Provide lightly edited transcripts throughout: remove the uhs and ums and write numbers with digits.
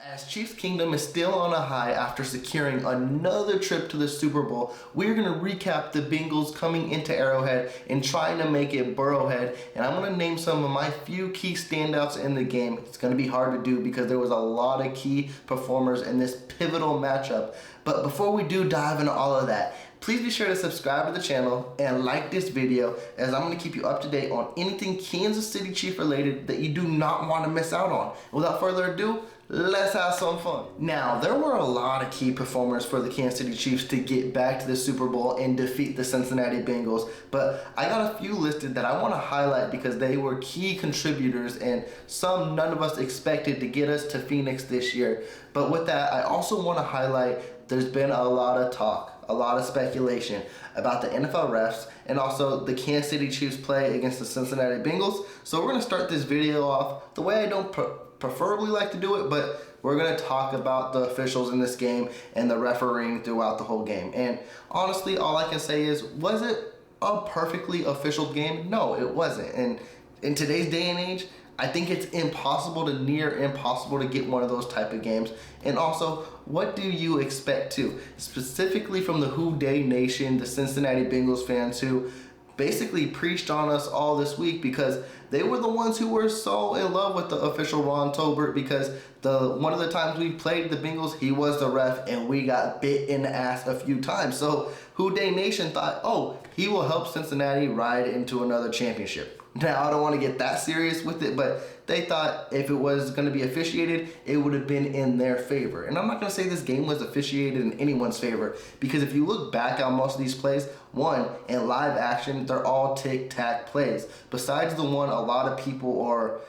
As Chiefs Kingdom is still on a high after securing another trip to the Super Bowl, we're going to recap the Bengals coming into Arrowhead and trying to make it Burrowhead. And I'm going to name some of my few key standouts in the game. It's going to be hard to do because there was a lot of key performers in this pivotal matchup. But before we do dive into all of that, please be sure to subscribe to the channel and like this video, as I'm going to keep you up to date on anything Kansas City Chief related that you do not want to miss out on. Without further ado, let's have some fun. Now, there were a lot of key performers for the Kansas City Chiefs to get back to the Super Bowl and defeat the Cincinnati Bengals, but I got a few listed that I want to highlight because they were key contributors and some none of us expected to get us to Phoenix this year. But with that, I also want to highlight there's been a lot of talk, a lot of speculation about the NFL refs and also the Kansas City Chiefs play against the Cincinnati Bengals. So we're going to start this video off the way I don't preferably like to do it, but we're going to talk about the officials in this game and the refereeing throughout the whole game. And honestly, all I can say is, was it a perfectly official game? No, it wasn't. And in today's day and age, I think it's impossible to near impossible to get one of those type of games. And also, what do you expect to? Specifically from the Who Dey Nation, the Cincinnati Bengals fans who basically preached on us all this week because they were the ones who were so in love with the official Ron Tolbert, because one of the times we played the Bengals, he was the ref and we got bit in the ass a few times. So Who Dey Nation thought, oh, he will help Cincinnati ride into another championship. Now, I don't want to get that serious with it, but they thought if it was going to be officiated, it would have been in their favor. And I'm not going to say this game was officiated in anyone's favor, because if you look back on most of these plays, one, in live action, they're all tic-tac plays. Besides the one a lot of people are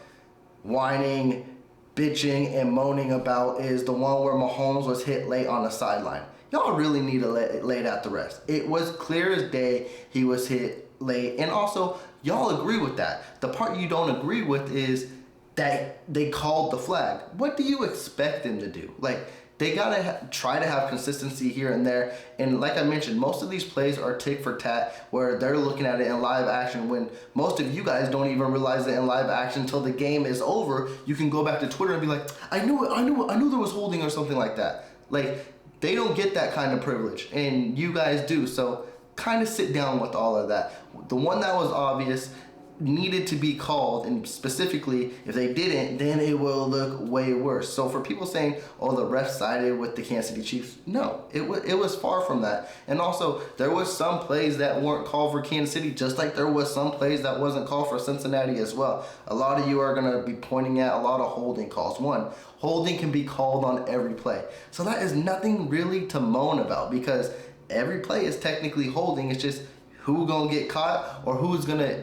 whining, bitching, and moaning about is the one where Mahomes was hit late on the sideline. Y'all really need to lay out the rest. It was clear as day he was hit late, and also y'all agree with that. The part you don't agree with is that they called the flag. What do you expect them to do? Like, they gotta try to have consistency here and there. And like I mentioned, most of these plays are tick for tat, where they're looking at it in live action when most of you guys don't even realize it in live action until the game is over. You can go back to Twitter and be like, I knew there was holding or something like that. Like, they don't get that kind of privilege, and you guys do. So kind of sit down with all of that. The one that was obvious needed to be called, and specifically, if they didn't, then it will look way worse. So for people saying, oh, the ref sided with the Kansas City Chiefs, no, it was far from that. And also, there was some plays that weren't called for Kansas City, just like there was some plays that wasn't called for Cincinnati as well. A lot of you are going to be pointing at a lot of holding calls. One, holding can be called on every play. So that is nothing really to moan about, because every play is technically holding. It's just who's going to get caught or who's going to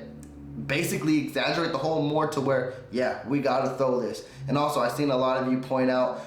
basically exaggerate the hold more to where, yeah, we got to throw this. And also, I've seen a lot of you point out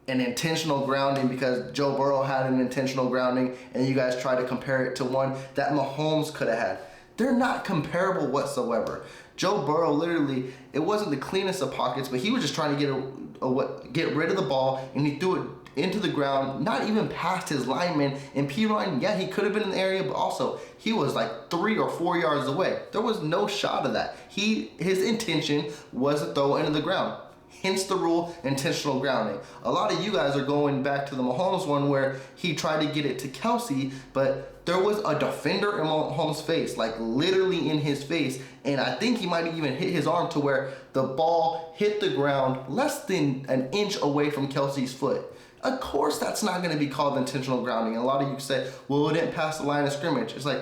an intentional grounding because Joe Burrow had an intentional grounding, and you guys try to compare it to one that Mahomes could have had. They're not comparable whatsoever. Joe Burrow, literally, it wasn't the cleanest of pockets, but he was just trying to get rid of the ball, and he threw it into the ground, not even past his lineman. And P-Ryan, yeah, he could have been in the area, but also he was like 3 or 4 yards away. There was no shot of that. His intention was to throw it into the ground. Hence the rule, intentional grounding. A lot of you guys are going back to the Mahomes one where he tried to get it to Kelsey, but there was a defender in Mahomes' face, like literally in his face, and I think he might even hit his arm to where the ball hit the ground less than an inch away from Kelsey's foot. Of course that's not going to be called intentional grounding. And a lot of you say, well, it didn't pass the line of scrimmage. It's like,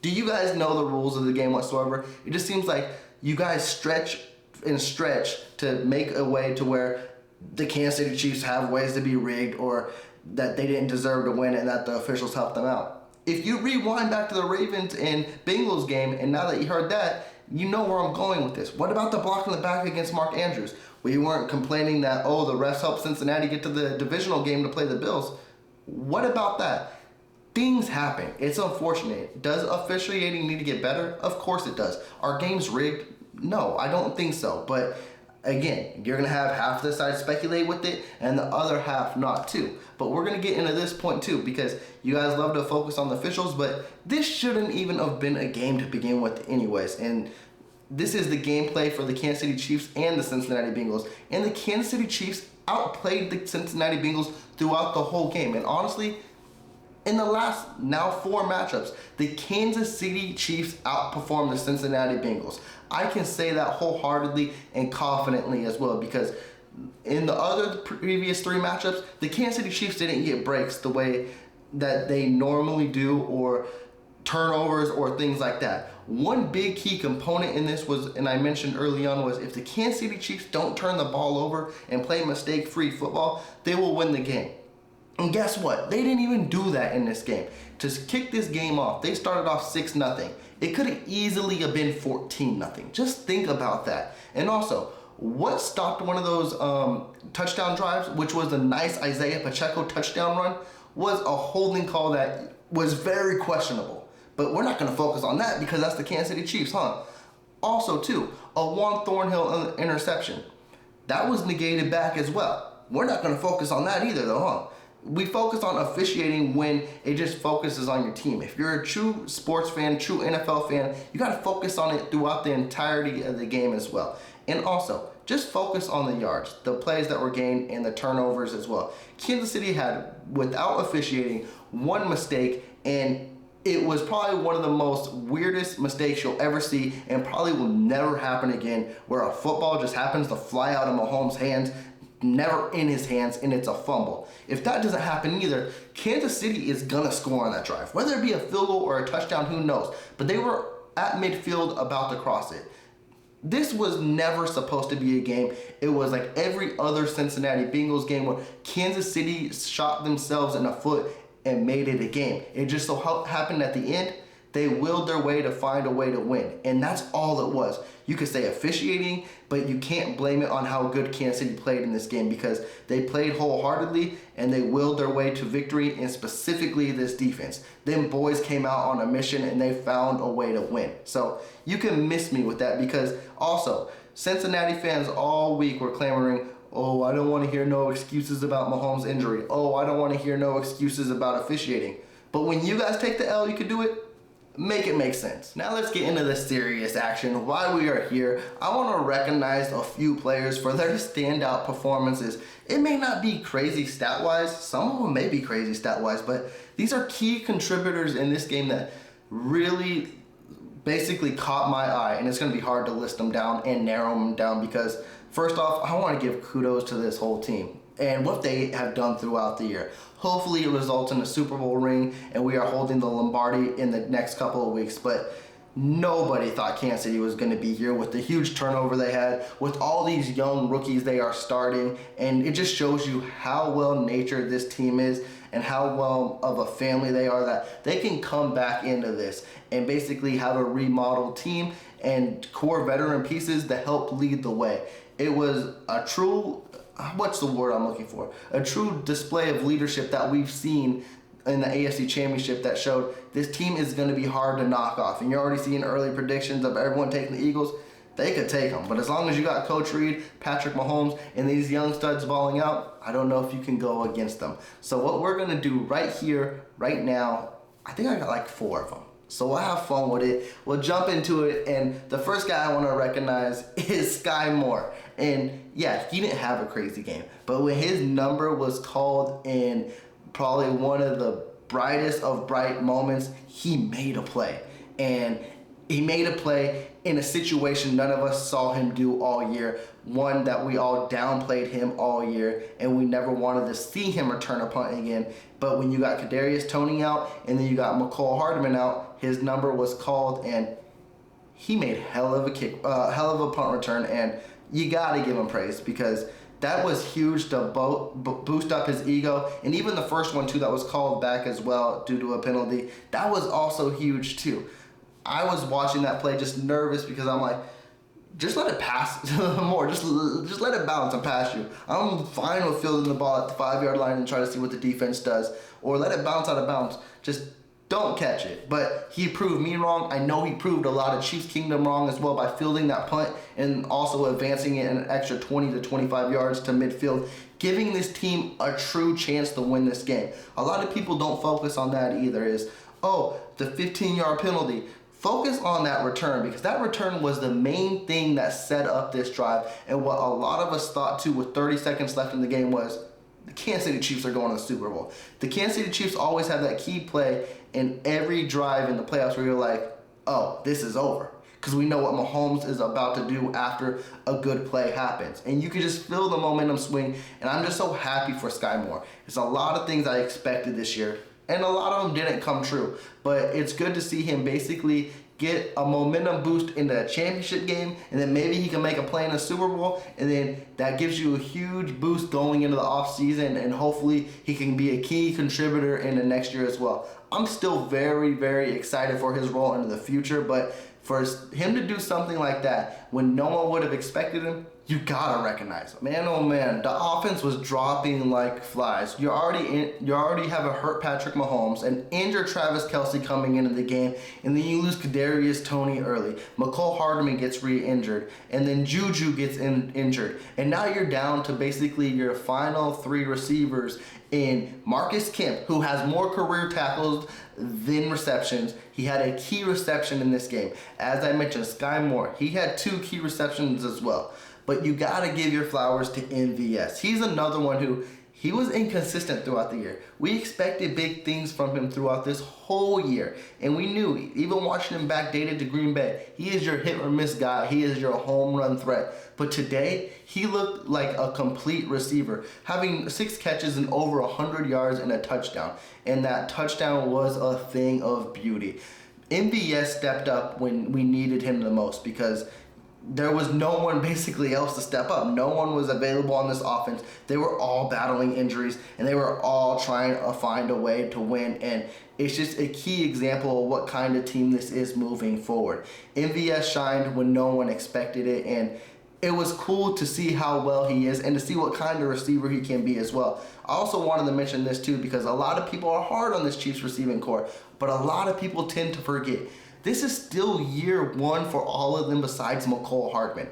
do you guys know the rules of the game whatsoever? It just seems like you guys stretch and stretch to make a way to where the Kansas City Chiefs have ways to be rigged, or that they didn't deserve to win and that the officials helped them out. If you rewind back to the Ravens and Bengals game, and now that you heard that, you know where I'm going with this. What about the block in the back against Mark Andrews? We weren't complaining that, oh, the refs helped Cincinnati get to the divisional game to play the Bills. What about that? Things happen. It's unfortunate. Does officiating need to get better? Of course it does. Are games rigged? No, I don't think so. But again, you're going to have half the side speculate with it and the other half not too. But we're going to get into this point too, because you guys love to focus on the officials, but this shouldn't even have been a game to begin with anyways. And this is the gameplay for the Kansas City Chiefs and the Cincinnati Bengals. And the Kansas City Chiefs outplayed the Cincinnati Bengals throughout the whole game. And honestly, in the last now 4 matchups, the Kansas City Chiefs outperformed the Cincinnati Bengals. I can say that wholeheartedly and confidently as well, because in the other previous 3 matchups, the Kansas City Chiefs didn't get breaks the way that they normally do, or turnovers or things like that. One big key component in this was, and I mentioned early on, was if the Kansas City Chiefs don't turn the ball over and play mistake-free football, they will win the game. And guess what? They didn't even do that in this game. To kick this game off, they started off 6-0. It could have easily have been 14-0. Just think about that. And also, what stopped one of those touchdown drives, which was a nice Isaiah Pacheco touchdown run, was a holding call that was very questionable. But we're not going to focus on that because that's the Kansas City Chiefs, huh? Also, too, a Juan Thornhill interception. That was negated back as well. We're not going to focus on that either, though, huh? We focus on officiating when it just focuses on your team. If you're a true sports fan, true NFL fan, you got to focus on it throughout the entirety of the game as well. And also, just focus on the yards, the plays that were gained, and the turnovers as well. Kansas City had, without officiating, 1 mistake, and it was probably one of the most weirdest mistakes you'll ever see, and probably will never happen again, where a football just happens to fly out of Mahomes' hands, never in his hands, and it's a fumble. If that doesn't happen either, Kansas City is gonna score on that drive. Whether it be a field goal or a touchdown, who knows? But they were at midfield about to cross it. This was never supposed to be a game. It was like every other Cincinnati Bengals game where Kansas City shot themselves in the foot and made it a game. It just so happened at the end, they willed their way to find a way to win. And that's all it was. You could say officiating, but you can't blame it on how good Kansas City played in this game, because they played wholeheartedly and they willed their way to victory, and specifically this defense. Them boys came out on a mission and they found a way to win. So you can miss me with that, because also Cincinnati fans all week were clamoring, oh, I don't want to hear no excuses about Mahomes' injury. Oh, I don't want to hear no excuses about officiating. But when you guys take the L, you can do it. Make it make sense. Now let's get into the serious action. Why we are here, I want to recognize a few players for their standout performances. It may not be crazy stat-wise, some of them may be crazy stat-wise, but these are key contributors in this game that really basically caught my eye, and it's going to be hard to list them down and narrow them down, because first off, I want to give kudos to this whole team and what they have done throughout the year. Hopefully it results in a Super Bowl ring and we are holding the Lombardi in the next couple of weeks. But nobody thought Kansas City was going to be here with the huge turnover they had, with all these young rookies they are starting. And it just shows you how well natured this team is and how well of a family they are, that they can come back into this and basically have a remodeled team and core veteran pieces to help lead the way. It was a true, what's the word I'm looking for? A true display of leadership that we've seen in the AFC Championship that showed this team is going to be hard to knock off. And you're already seeing early predictions of everyone taking the Eagles. They could take them. But as long as you got Coach Reed, Patrick Mahomes, and these young studs balling out, I don't know if you can go against them. So what we're going to do right here, right now, I think I got like 4 of them. So we'll have fun with it. We'll jump into it. And the first guy I want to recognize is Sky Moore. And yeah, he didn't have a crazy game. But when his number was called in probably one of the brightest of bright moments, he made a play. And he made a play in a situation none of us saw him do all year. One that we all downplayed him all year, and we never wanted to see him return a punt again. But when you got Kadarius Toney out, and then you got McCole Hardman out, his number was called, and he made hell of a punt return. And you gotta give him praise, because that was huge to boost up his ego. And even the first one too that was called back as well due to a penalty, that was also huge too. I was watching that play just nervous, because I'm like, just let it pass more. Just let it bounce and pass you. I'm fine with fielding the ball at the 5-yard line and try to see what the defense does, or let it bounce out of bounds. Just don't catch it. But he proved me wrong. I know he proved a lot of Chiefs Kingdom wrong as well by fielding that punt and also advancing it an extra 20 to 25 yards to midfield, giving this team a true chance to win this game. A lot of people don't focus on that either. Is, oh, the 15-yard penalty, focus on that return, because that return was the main thing that set up this drive. And what a lot of us thought too with 30 seconds left in the game was the Kansas City Chiefs are going to the Super Bowl. The Kansas City Chiefs always have that key play in every drive in the playoffs where you're like, oh, this is over. Because we know what Mahomes is about to do after a good play happens. And you can just feel the momentum swing. And I'm just so happy for Sky Moore. It's a lot of things I expected this year, and a lot of them didn't come true. But it's good to see him basically get a momentum boost into a championship game, and then maybe he can make a play in the Super Bowl, and then that gives you a huge boost going into the offseason, and hopefully he can be a key contributor in the next year as well. I'm still very, very excited for his role into the future, but for him to do something like that when no one would have expected him, you gotta recognize him. Man, oh man, the offense was dropping like flies. You already have a hurt Patrick Mahomes, an injured Travis Kelce coming into the game, and then you lose Kadarius Toney early. McCole Hardman gets re-injured, and then Juju gets injured, and now you're down to basically your final three receivers in Marcus Kemp, who has more career tackles than receptions. He had a key reception in this game. As I mentioned, Sky Moore, he had 2 key receptions as well. But you gotta give your flowers to MVS. He's another one who, he was inconsistent throughout the year. We expected big things from him throughout this whole year. And we knew, even watching him backdated to Green Bay, he is your hit or miss guy. He is your home run threat. But today, he looked like a complete receiver, having 6 catches and over 100 yards and a touchdown. And that touchdown was a thing of beauty. MVS stepped up when we needed him the most, because there was no one basically else to step up. No one was available on this offense. They were all battling injuries, and they were all trying to find a way to win. And it's just a key example of what kind of team this is moving forward. MVS shined when no one expected it, and it was cool to see how well he is and to see what kind of receiver he can be as well. I also wanted to mention this too, because a lot of people are hard on this Chiefs receiving core, but a lot of people tend to forget this is still year 1 for all of them besides McCole Hardman.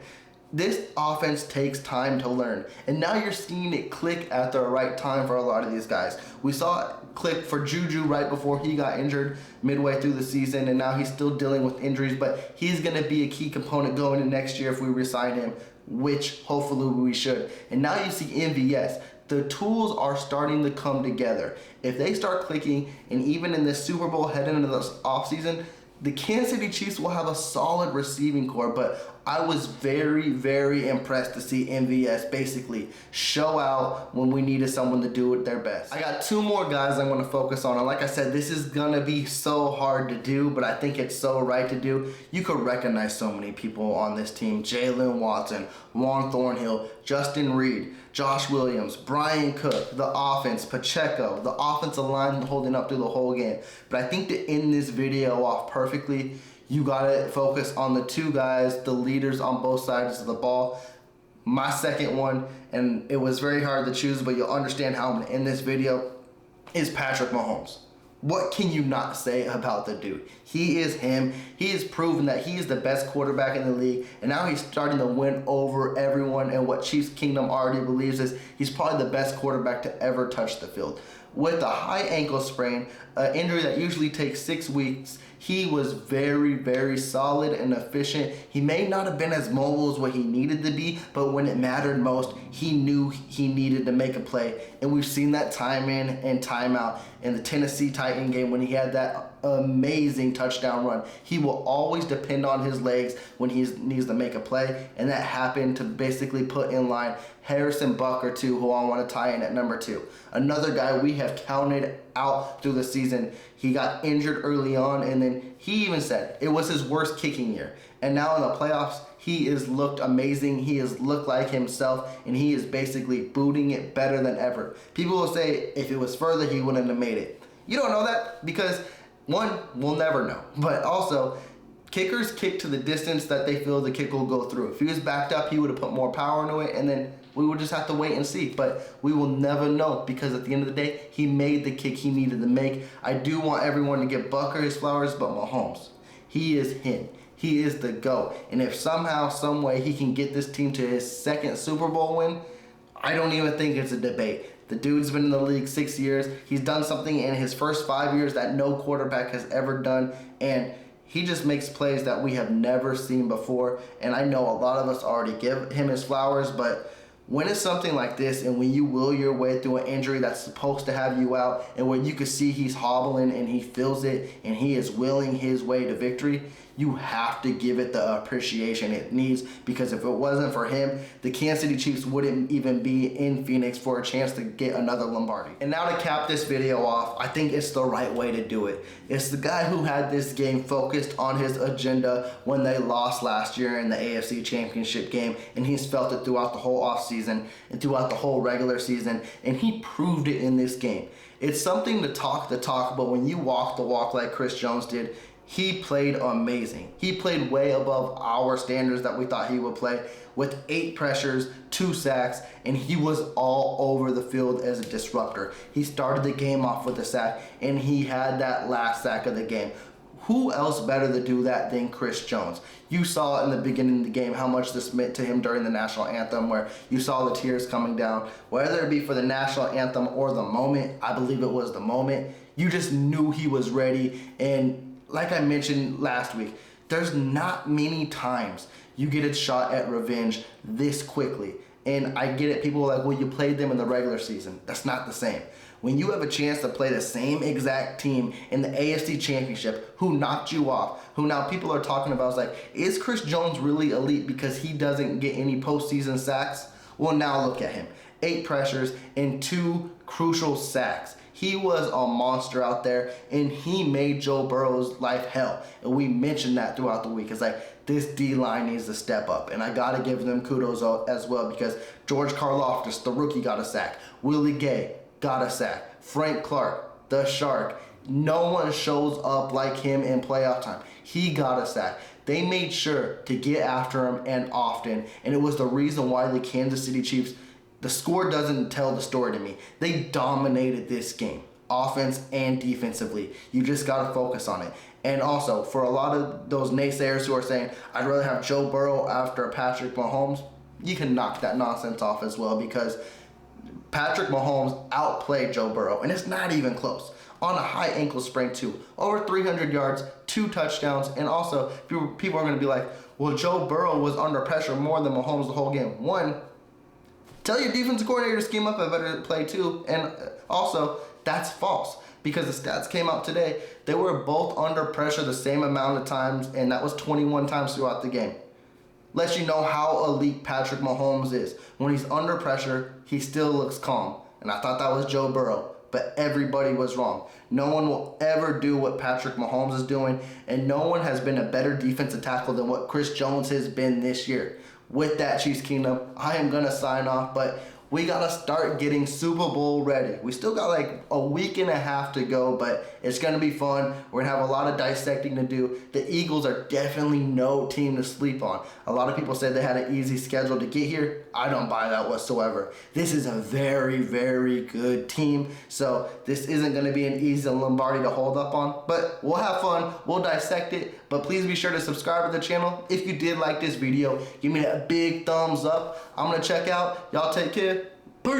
This offense takes time to learn, and now you're seeing it click at the right time for a lot of these guys. We saw it click for Juju right before he got injured midway through the season, and now he's still dealing with injuries, but he's going to be a key component going into next year if we re-sign him, which hopefully we should. And now you see MVS. The tools are starting to come together. If they start clicking, and even in this Super Bowl heading into this offseason, the Kansas City Chiefs will have a solid receiving core, but I was very, very impressed to see MVS basically show out when we needed someone to do it their best. I got 2 more guys I'm going to focus on, and like I said, this is going to be so hard to do, but I think it's so right to do. You could recognize so many people on this team: Jalen Watson, Juan Thornhill, Justin Reed, Josh Williams, Brian Cook, the offense, Pacheco, the offensive line holding up through the whole game. But I think to end this video off perfectly, you gotta focus on the 2 guys, the leaders on both sides of the ball. My second one, and it was very hard to choose, but you'll understand how I'm gonna end this video, is Patrick Mahomes. What can you not say about the dude? He is him. He has proven that he is the best quarterback in the league, and now he's starting to win over everyone, and what Chiefs Kingdom already believes is he's probably the best quarterback to ever touch the field. With a high ankle sprain, an injury that usually takes 6 weeks, he was very, very solid and efficient. He may not have been as mobile as what he needed to be, but when it mattered most, he knew he needed to make a play. And we've seen that time in and time out in the Tennessee Titan game when he had that amazing touchdown run. He will always depend on his legs when he needs to make a play, and that happened to basically put in line Harrison Butker too, who I want to tie in at number 2. Another guy we have counted out through the season. He got injured early on, and then he even said it was his worst kicking year. And now in the playoffs, he has looked amazing. He has looked like himself, and he is basically booting it better than ever. People will say if it was further, he wouldn't have made it. You don't know that because, one, we'll never know. But also, kickers kick to the distance that they feel the kick will go through. If he was backed up, he would have put more power into it, and then we would just have to wait and see. But we will never know, because at the end of the day, he made the kick he needed to make. I do want everyone to give Butker his flowers, but Mahomes, he is him. He is the GOAT. And if somehow, some way, he can get this team to his 2nd Super Bowl win, I don't even think it's a debate. The dude's been in the league 6 years. He's done something in his first 5 years that no quarterback has ever done. And He just makes plays that we have never seen before, and I know a lot of us already give him his flowers, but when it's something like this and when you will your way through an injury that's supposed to have you out, and when you can see he's hobbling and he feels it and he is willing his way to victory, you have to give it the appreciation it needs, because if it wasn't for him, the Kansas City Chiefs wouldn't even be in Phoenix for a chance to get another Lombardi. And now to cap this video off, I think it's the right way to do it. It's the guy who had this game focused on his agenda when they lost last year in the AFC Championship game, and he's felt it throughout the whole offseason and throughout the whole regular season, and he proved it in this game. It's something to talk the talk, but when you walk the walk like Chris Jones did, he played amazing. He played way above our standards that we thought he would play, with 8 pressures, 2 sacks, and he was all over the field as a disruptor. He started the game off with a sack, and he had that last sack of the game. Who else better to do that than Chris Jones? You saw in the beginning of the game how much this meant to him during the national anthem, where you saw the tears coming down. Whether it be for the national anthem or the moment, I believe it was the moment, you just knew he was ready. And like I mentioned last week, there's not many times you get a shot at revenge this quickly. And I get it, people are like, well, you played them in the regular season. That's not the same. When you have a chance to play the same exact team in the AFC Championship who knocked you off, who now people are talking about, is like, is Chris Jones really elite because he doesn't get any postseason sacks? Well, now look at him. 8 pressures and 2 crucial sacks. He was a monster out there, and he made Joe Burrow's life hell. And we mentioned that throughout the week. It's like, this D-line needs to step up. And I got to give them kudos as well, because George Karlaftis, the rookie, got a sack. Willie Gay got a sack. Frank Clark, the Shark. No one shows up like him in playoff time. He got a sack. They made sure to get after him, and often. And it was the reason why the Kansas City Chiefs, the score doesn't tell the story to me. They dominated this game, offense and defensively. You just got to focus on it. And also, for a lot of those naysayers who are saying, I'd rather have Joe Burrow after Patrick Mahomes, you can knock that nonsense off as well, because Patrick Mahomes outplayed Joe Burrow, and it's not even close. On a high ankle sprain too. Over 300 yards, 2 touchdowns, and also, people are going to be like, well, Joe Burrow was under pressure more than Mahomes the whole game. One, tell your defensive coordinator to scheme up a better play too. And also, that's false, because the stats came out today. They were both under pressure the same amount of times, and that was 21 times throughout the game. Lets you know how elite Patrick Mahomes is. When he's under pressure, he still looks calm. And I thought that was Joe Burrow, but everybody was wrong. No one will ever do what Patrick Mahomes is doing, and no one has been a better defensive tackle than what Chris Jones has been this year. With that, Chiefs Kingdom, I am going to sign off, but we got to start getting Super Bowl ready. We still got like a week and a half to go, but it's going to be fun. We're going to have a lot of dissecting to do. The Eagles are definitely no team to sleep on. A lot of people said they had an easy schedule to get here. I don't buy that whatsoever. This is a very, very good team, so this isn't going to be an easy Lombardi to hold up on, but we'll have fun. We'll dissect it, but please be sure to subscribe to the channel. If you did like this video, give me that big thumbs up. I'm going to check out. Y'all take care. Peace.